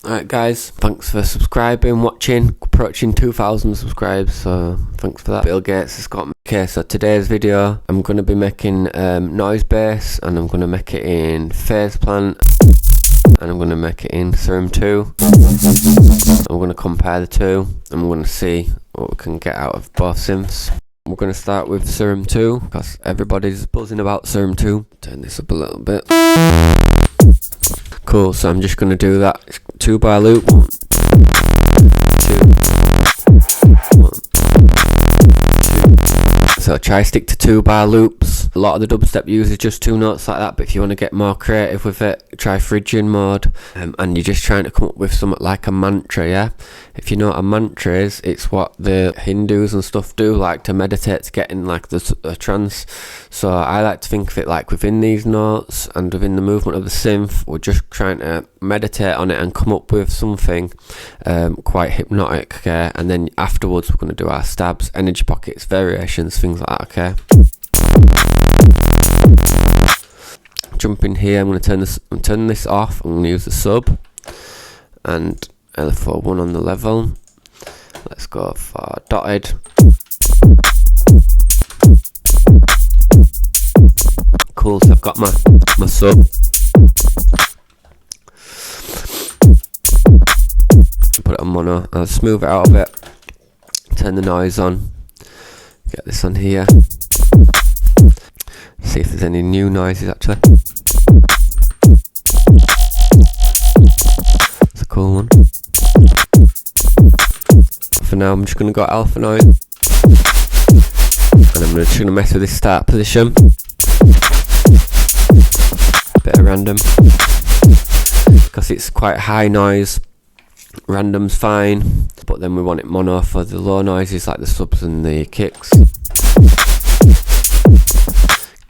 Alright guys, thanks for subscribing, watching, approaching 2,000 subscribes, so thanks for that. Bill Gates has got me. Okay, so today's video, I'm going to be making noise bass, and I'm going to make it in PhasePlant, and I'm going to make it in Serum 2. I'm going to compare the two, and we're going to see what we can get out of both synths. We're going to start with Serum 2, because everybody's buzzing about Serum 2. Turn this up a little bit. Cool, so I'm just going to do that 2-bar loop. 1, 2, 1, 2. So try stick to 2-bar loops. A lot of the dubstep uses just 2 notes like that, but if you want to get more creative with it, try Phrygian mode. And you're just trying to come up with something like a mantra, yeah? If you know what a mantra is, it's what the Hindus and stuff do, like to meditate to get in like a trance. So I like to think of it like within these notes and within the movement of the synth, we're just trying to meditate on it and come up with something quite hypnotic, okay? And then afterwards we're going to do our stabs, energy pockets, variations, things like that, okay? Jump in here, I'm turning this off. I'm going to use the sub and LFO 1 on the level. Let's go for dotted. Cool, so I've got my sub. Put it on mono. I'll smooth it out a bit. Turn the noise on. Get this on here. See if there's any new noises actually. It's a cool one. For now I'm just going to go alpha noise. And I'm just going to mess with this start position. Bit of random. Because it's quite high noise. Random's fine. But then we want it mono for the low noises like the subs and the kicks.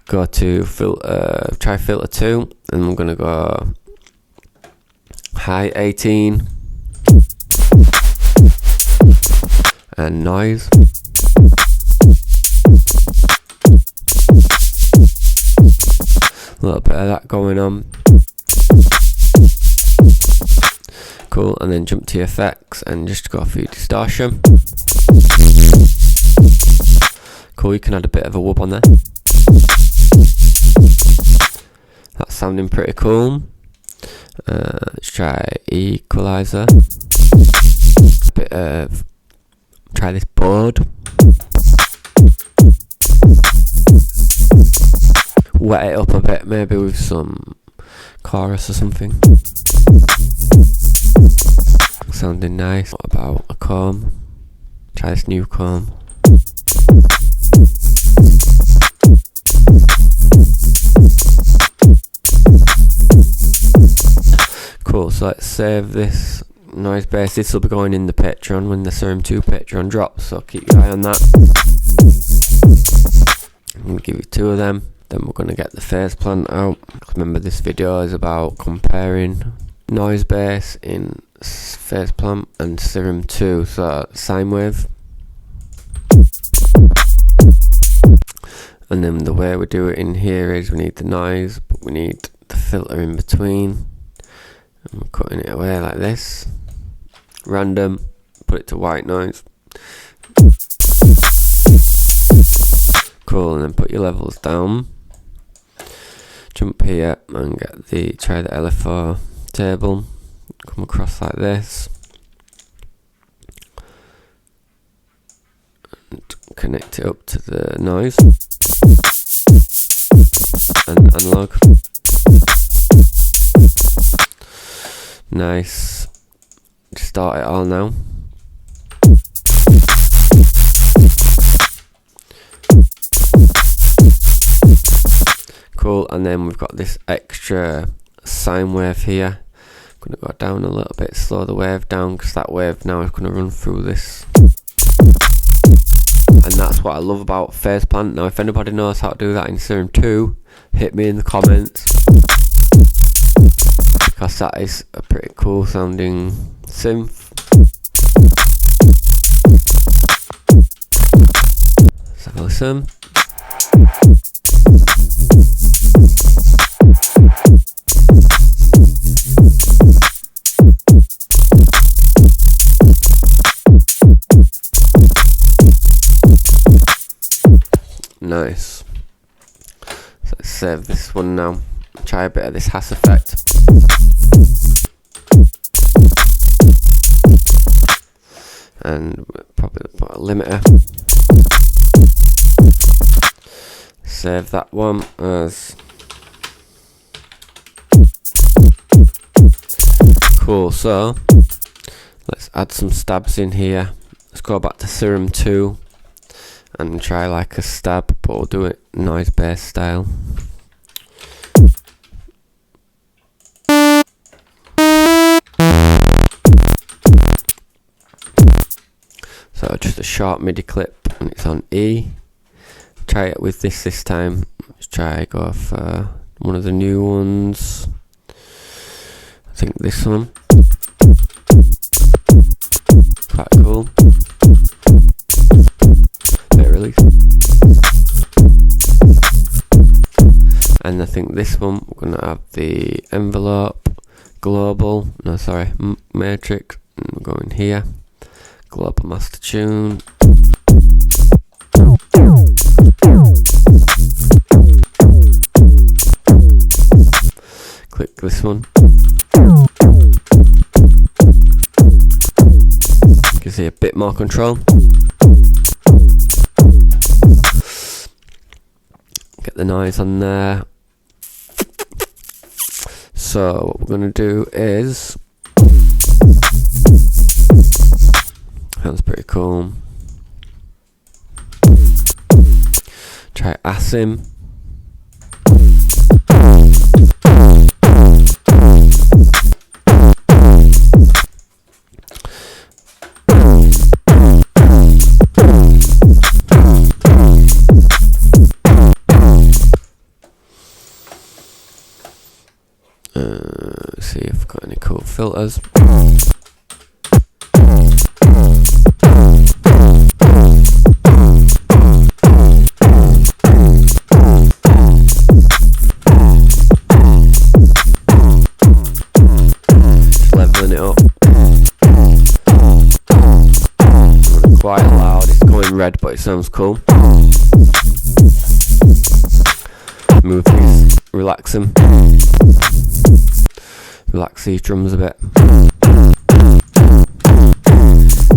Go to filter, try filter 2, and I'm going to go high 18 and noise. A little bit of that going on. Cool, and then jump to effects and just go through distortion. Cool, you can add a bit of a whoop on there. That's sounding pretty cool. Let's try equalizer. Bit of try this board. Wet it up a bit, maybe with some chorus or something. Sounding nice. What about a comb? Try this new comb. Cool, so let's save this noise bass. This will be going in the Patreon when the Serum 2 Patreon drops, so keep your eye on that. I'm going to give you 2 of them, then we're going to get the PhasePlant out. Remember, this video is about comparing noise bass in PhasePlant and Serum 2, so sine wave. And then the way we do it in here is we need the noise, but we need the filter in between. I'm cutting it away like this. Random, put it to white noise. Cool, and then put your levels down. Jump here and try the LFO table. Come across like this. And connect it up to the noise. And analog. Nice. Start it all now. Cool, and then we've got this extra sine wave here. I'm going to go down a little bit, slow the wave down, because that wave now is going to run through this. And that's what I love about PhasePlant. Now if anybody knows how to do that in Serum 2, hit me in the comments. Because that is a pretty cool sounding synth. Let's have a listen. Nice. So let's save this one now. Try a bit of this Hass effect. And probably put a limiter. Save that one as cool. So let's add some stabs in here. Let's go back to Serum 2 and try like a stab, but we'll do it noise based style. So just a short MIDI clip, and it's on E. Try it with this time. Let's try go for one of the new ones. I think this one. Quite cool. Bit of release. And I think this one we're gonna have the envelope, global. No, sorry, matrix. And we're going here. Global master tune. Click this one. Gives you a bit more control. Get the noise on there. So what we're going to do is, that's pretty cool. Try Asim. See if I've got any cool filters. Leveling it up. Quite loud, it's going red, but it sounds cool. Move these, relax them. Relax these drums a bit.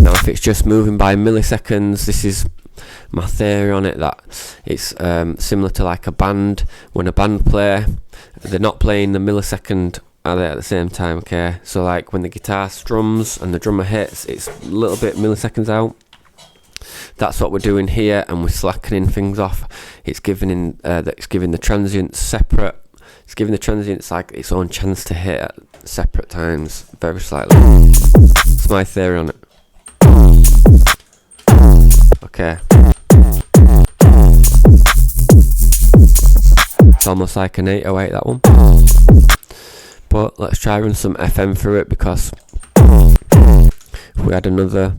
Now if it's just moving by milliseconds, this is my theory on it, that it's similar to like a band. When a band play, they're not playing the millisecond, are they, at the same time, okay? So like when the guitar strums and the drummer hits, it's a little bit milliseconds out. That's what we're doing here, and we're slackening things off. It's giving the transients separate. It's giving the transients like its own chance to hit at separate times, very slightly. That's my theory on it. Okay. It's almost like an 808, that one. But let's try run some FM through it, because if we had another,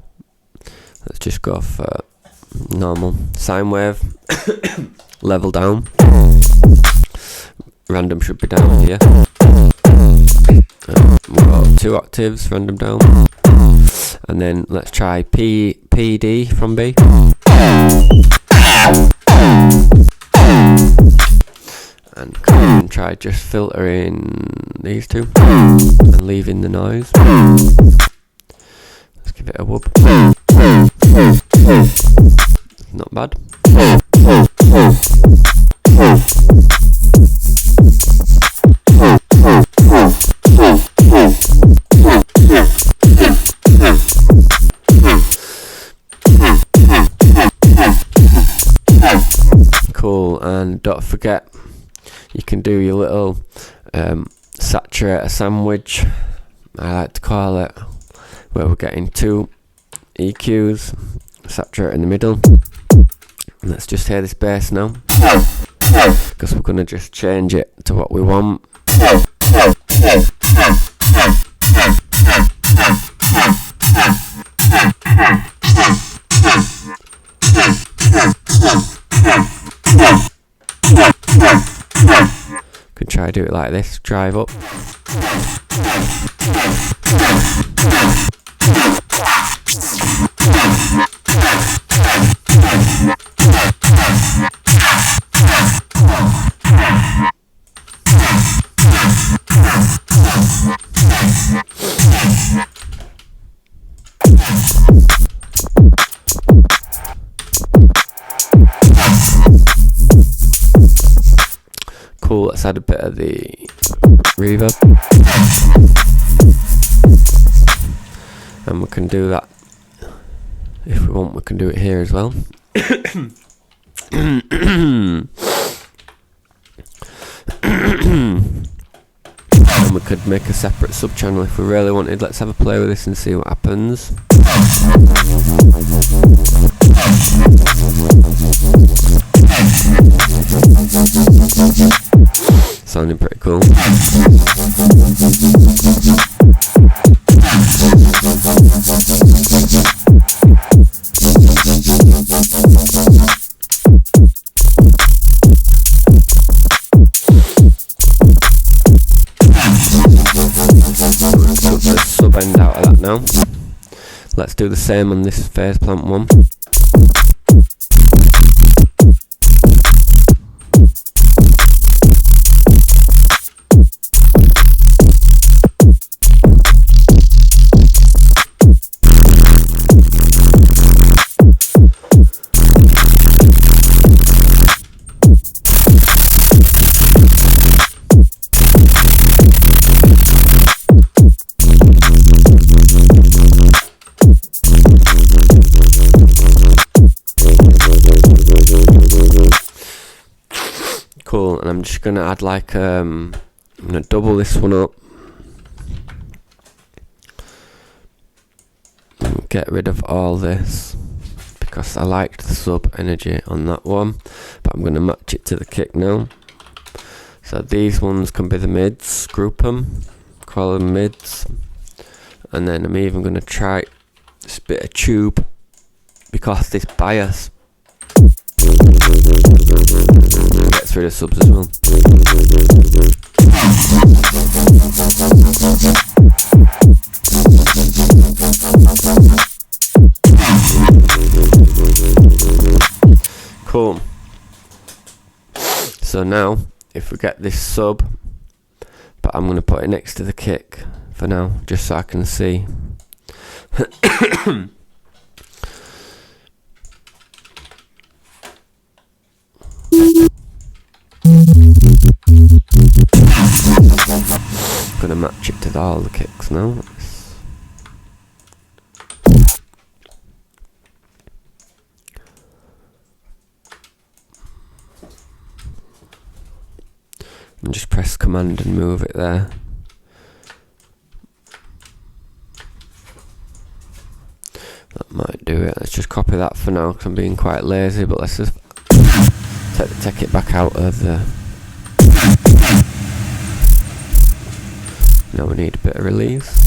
let's just go for normal sine wave. Level down. Random should be down here. We've got 2 octaves, random down. And then let's try PD from B. And come and try just filtering these two and leaving the noise. Let's give it a whoop. Not bad. Cool, and don't forget, you can do your little saturator sandwich, I like to call it, where we're getting 2 EQs, saturator in the middle. And let's just hear this bass now, because we're going to just change it to what we want. Could try to do it like this, drive up. let's add a bit of the reverb. And we can do that if we want. We can do it here as well. And we could make a separate sub channel if we really wanted. Let's have a play with this and see what happens. Sounding pretty cool. Sub end out of that now. Let's do the same on this PhasePlant one. Cool, and I'm just gonna add like I'm gonna double this one up and get rid of all this because I liked the sub energy on that one, but I'm gonna match it to the kick now. So these ones can be the mids, group them, call them mids, and then I'm even gonna try this bit of tube because this bias gets rid of subs as well. Cool. So now, if we get this sub, but I'm going to put it next to the kick for now, just so I can see. Gonna match it to all the kicks now. And just press command and move it there. That might do it. Let's just copy that for now because I'm being quite lazy, but let's just take it back out of the. Now we need a bit of release.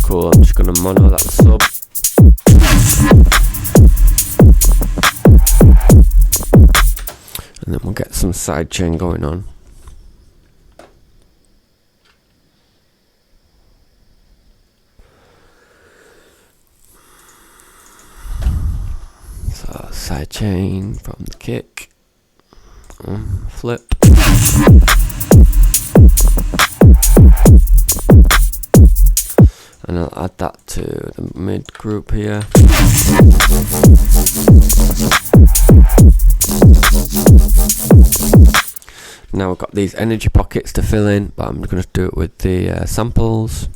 Cool, I'm just going to mono that sub. And then we'll get some sidechain going on. So sidechain from the kick. Flip. And I'll add that to the mid group here. Now we've got these energy pockets to fill in, but I'm going to do it with the samples.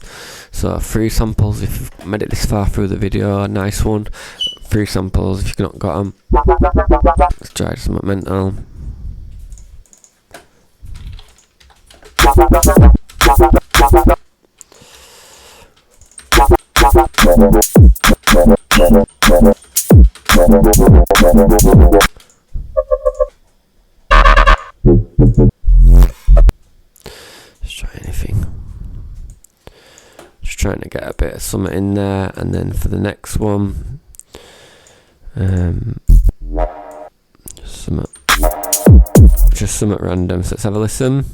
So 3 samples if you've made it this far through the video, nice one. 3 samples if you've not got them. Let's try something mental. Let's try anything. Just trying to get a bit of something in there, and then for the next one, just something random. So let's have a listen.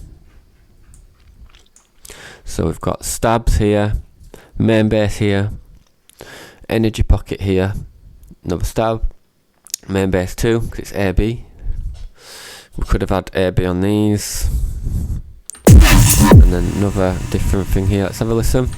So we've got stabs here, main base here, energy pocket here, another stab, main base 2 because it's AB. We could have had AB on these, and then another different thing here. Let's have a listen.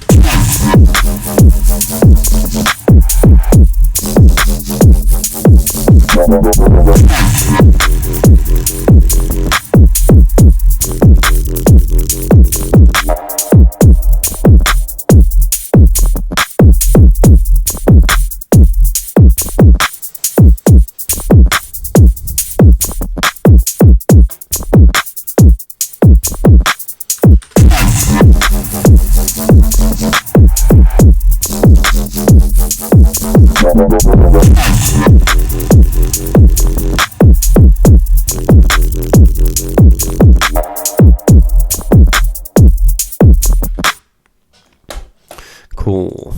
Cool.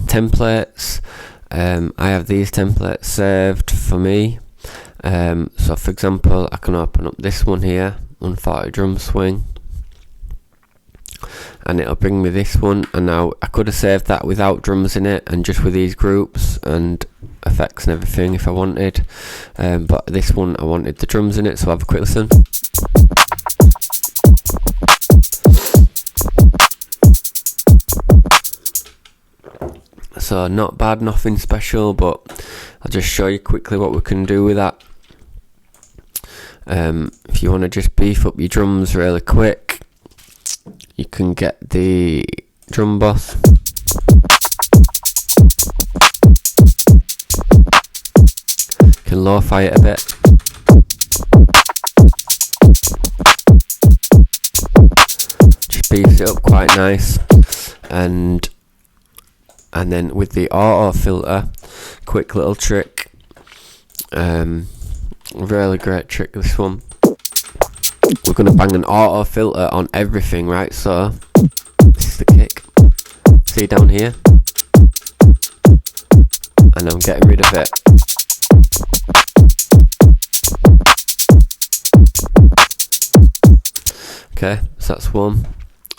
Templates. I have these templates saved for me. So for example, I can open up this one here, 140 drum swing, and it'll bring me this one. And now I could have saved that without drums in it and just with these groups and effects and everything if I wanted, but this one I wanted the drums in it, so have a quick listen. So not bad, nothing special, but I'll just show you quickly what we can do with that. If you want to just beef up your drums really quick, you can get the drum boss. You can lo-fi it a bit. Just beefs it up quite nice. And then with the auto filter, quick little trick, really great trick this one. We're going to bang an auto filter on everything, right? So this is the kick, see down here, and I'm getting rid of it. Okay, so that's one.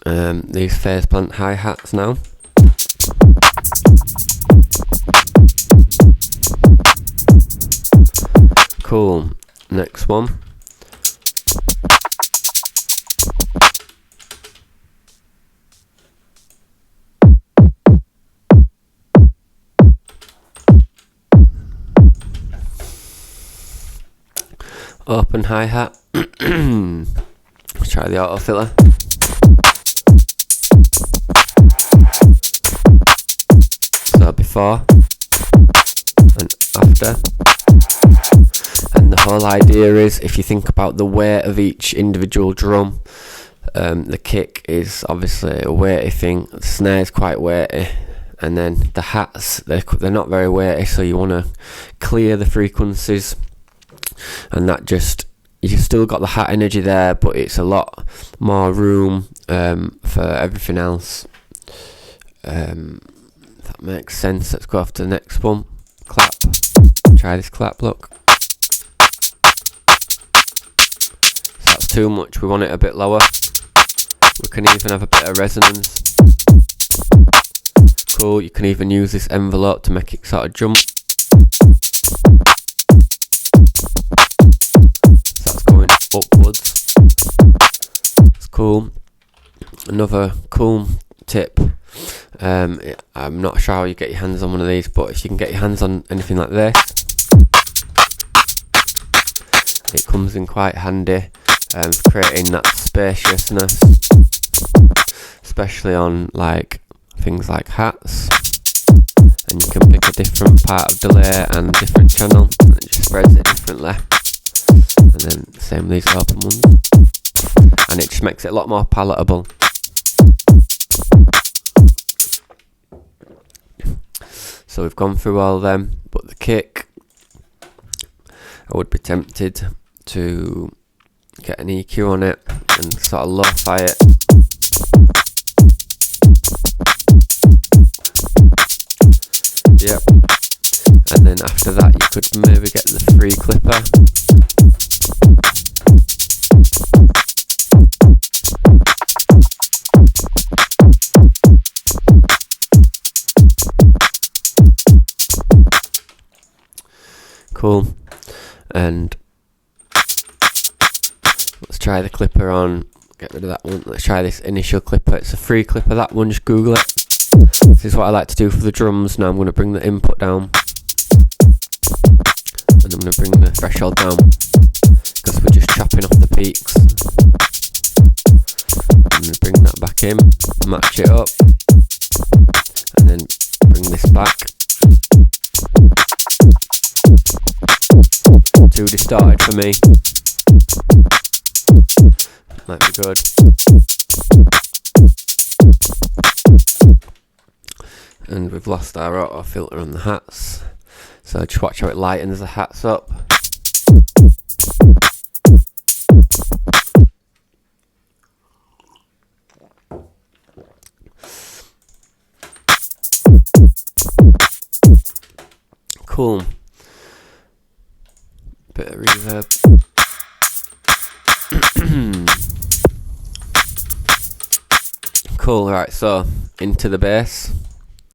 These PhasePlant hi-hats now. Cool. Next one. Open hi-hat. Let's try the auto filter. So before and after. And the whole idea is, if you think about the weight of each individual drum, the kick is obviously a weighty thing, the snare is quite weighty, and then the hats, they're not very weighty, so you want to clear the frequencies, and that just, you've still got the hat energy there, but it's a lot more room for everything else. If that makes sense. Let's go off to the next one. Clap. Try this clap, look. So that's too much, we want it a bit lower. We can even have a bit of resonance. Cool, you can even use this envelope to make it sort of jump. So that's going upwards. That's cool. Another cool tip. I'm not sure how you get your hands on one of these, but if you can get your hands on anything like this, it comes in quite handy creating that spaciousness, especially on like things like hats. And you can pick a different part of delay and a different channel, and it just spreads it differently. And then same with these open ones, and it just makes it a lot more palatable. So we've gone through all them, but the kick, I would be tempted to get an EQ on it and sort of lo-fi it. Yep. And then after that you could maybe get the free clipper. Cool. And let's try the clipper on. Get rid of that one. Let's try this initial clipper. It's a free clipper, that one, just Google it. This is what I like to do for the drums. Now I'm going to bring the input down, and I'm going to bring the threshold down because we're just chopping off the peaks. I'm going to bring that back in, match it up, and then bring this back. Too distorted for me. Might be good. And we've lost our auto filter on the hats, so just watch how it lightens the hats up. Cool. Bit of reverb. Cool, right, so into the bass.